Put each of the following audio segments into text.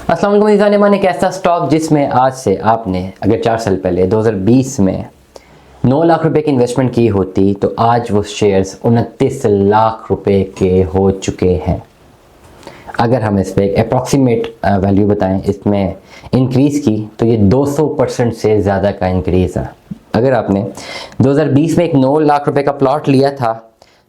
अस्सलाम वालेकुम जाने माने एक ऐसा स्टॉक जिसमें आज से आपने अगर 4 साल पहले 2020 में 9 लाख रुपए की इन्वेस्टमेंट की होती तो आज वो शेयर्स 29 लाख रुपए के हो चुके हैं। अगर हम इस पर एक अप्रॉक्सीमेट वैल्यू बताएं इसमें इंक्रीज़ की तो ये 200% से ज़्यादा का इंक्रीज़ है। अगर आपने 2020 में एक 9 लाख रुपए का प्लॉट लिया था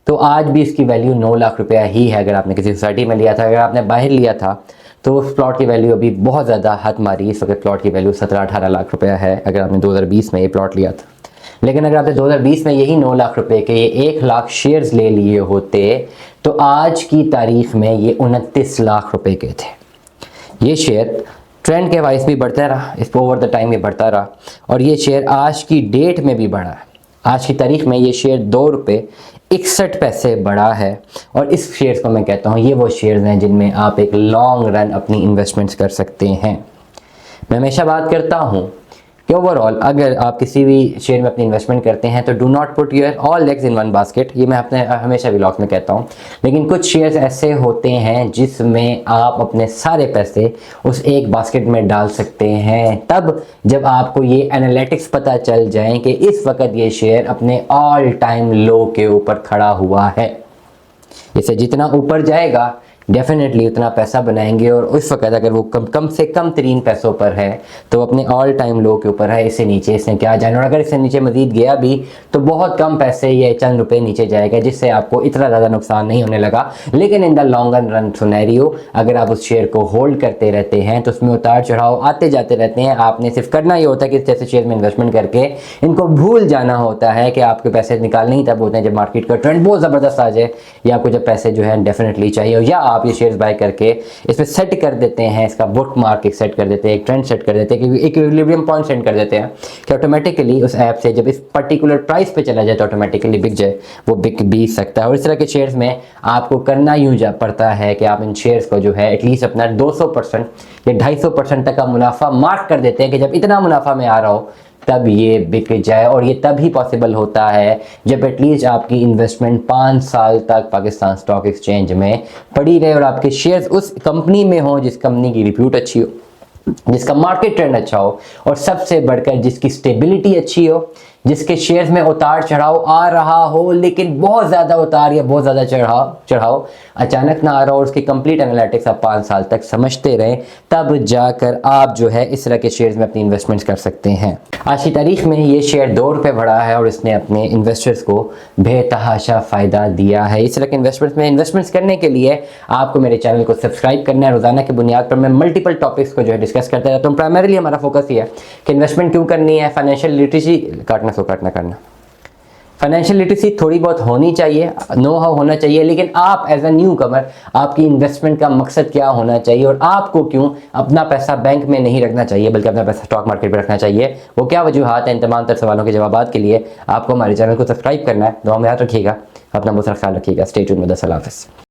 तो आज भी इसकी वैल्यू 9 लाख रुपया ही है। अगर आपने किसी सोसाइटी में लिया था, अगर आपने बाहर लिया था तो उस प्लॉट की वैल्यू अभी बहुत ज़्यादा हद मारी। इस वक्त प्लॉट की वैल्यू 17-18 लाख रुपया है अगर आपने 2020 में ये प्लॉट लिया था। लेकिन अगर आपने 2020 में यही 9 लाख रुपए के ये 1 लाख शेयर्स ले लिए होते तो आज की तारीख में ये 29 लाख रुपए के थे। ये शेयर ट्रेंड के वाइज भी बढ़ता रहा, इस पर ओवर द टाइम भी बढ़ता रहा और ये शेयर आज की डेट में भी बढ़ा है। आज की तारीख में ये शेयर 2 रुपये 61 पैसे बढ़ा है और इस शेयर्स को मैं कहता हूँ ये वो शेयर्स हैं जिनमें आप एक लॉन्ग रन अपनी इन्वेस्टमेंट्स कर सकते हैं। मैं हमेशा बात करता हूँ कि ओवरऑल अगर आप किसी भी शेयर में अपनी इन्वेस्टमेंट करते हैं तो do not put your all eggs in one basket. ये मैं अपने हमेशा व्लॉग्स में कहता हूँ। लेकिन कुछ शेयर्स ऐसे होते हैं जिसमें आप अपने सारे पैसे उस एक बास्केट में डाल सकते हैं तब जब आपको ये एनालिटिक्स पता चल जाए कि इस वक्त ये शेयर अपने ऑल टाइम लो के ऊपर खड़ा हुआ है। इसे जितना ऊपर जाएगा डेफिनेटली उतना पैसा बनाएंगे और उस वक्त अगर वो कम से कम तरीन पैसों पर है तो अपने ऑल टाइम लो के ऊपर है। इससे नीचे इसने क्या जाना, और अगर इससे नीचे मजीद गया भी तो बहुत कम पैसे या चंद रुपए नीचे जाएगा जिससे आपको इतना ज़्यादा नुकसान नहीं होने लगा। लेकिन in the long run scenario अगर आप उस शेयर को होल्ड करते रहते हैं तो उसमें उतार चढ़ाव आते जाते रहते हैं। आपने सिर्फ करना ये होता है कि इस जैसे शेयर में इन्वेस्टमेंट करके इनको भूल जाना होता है कि आपके पैसे निकालने ही तब होते हैं जब मार्केट का ट्रेंड बहुत ज़बरदस्त आ जाए या आपको जब पैसे जो है डेफिनेटली चाहिए, या आप ये शेयर्स बाय करके इस पर सेट कर देते हैं, इसका बुक मार्क सेट कर देते हैं, एक ट्रेंड सेट कर देते हैं, एक इक्विलिब्रियम पॉइंट सेट कर देते हैं कि ऑटोमेटिकली उस ऐप से जब इस पर्टिकुलर प्राइस पे चला जाए तो ऑटोमेटिकली बिक जाए, वो बिक भी सकता है। और इस तरह के शेयर्स में आपको करना यूँ पड़ता है कि आप इन शेयर्स को जो है एटलीस्ट अपना 200% या 250% तक का मुनाफा मार्क कर देते हैं कि जब इतना मुनाफा में आ रहा हो तब ये बिक जाए। और ये तभी पॉसिबल होता है जब एटलीस्ट आपकी इन्वेस्टमेंट 5 साल तक पाकिस्तान स्टॉक एक्सचेंज में पड़ी रहे और आपके शेयर्स उस कंपनी में हो जिस कंपनी की रिप्यूट अच्छी हो, जिसका मार्केट ट्रेंड अच्छा हो और सबसे बढ़कर जिसकी स्टेबिलिटी अच्छी हो, जिसके शेयर्स में उतार चढ़ाव आ रहा हो लेकिन बहुत ज़्यादा उतार या बहुत ज़्यादा चढ़ाव अचानक ना आ रहा हो, और उसकी कंप्लीट एनालिटिक्स आप 5 साल तक समझते रहें तब जाकर आप जो है इस तरह के शेयर्स में अपनी इन्वेस्टमेंट्स कर सकते हैं। आज की तारीख में ये शेयर 2 रुपये बढ़ा है और इसने अपने इन्वेस्टर्स को बेतहाशा फ़ायदा दिया है। इस तरह के इन्वेस्टमेंट्स करने के लिए आपको मेरे चैनल को सब्सक्राइब करना है। रोज़ाना की बुनियाद पर मैं मल्टीपल टॉपिक्स को जो है डिस्कस करता रहता हूँ। प्राइमरीली हमारा फोकस ये है कि इन्वेस्टमेंट क्यों करनी है, फाइनेंशियल लिटरेसी काटना करना, फाइनेंशियल लिटरेसी थोड़ी बहुत होनी चाहिए, नो हाउ होना चाहिए, लेकिन आप एज अ न्यू कमर आपकी इन्वेस्टमेंट का मकसद क्या होना चाहिए और आपको क्यों अपना पैसा बैंक में नहीं रखना चाहिए बल्कि अपना पैसा स्टॉक मार्केट में रखना चाहिए, वो क्या वजूहात हैं, इन तमाम तर सवालों के जवाब के लिए आपको हमारे चैनल को सब्सक्राइब करना है। दुआ में याद रखिएगा, अपना बहुत सारा ख्याल रखिएगा। Stay tuned with us. अल्लाह हाफ़िज़।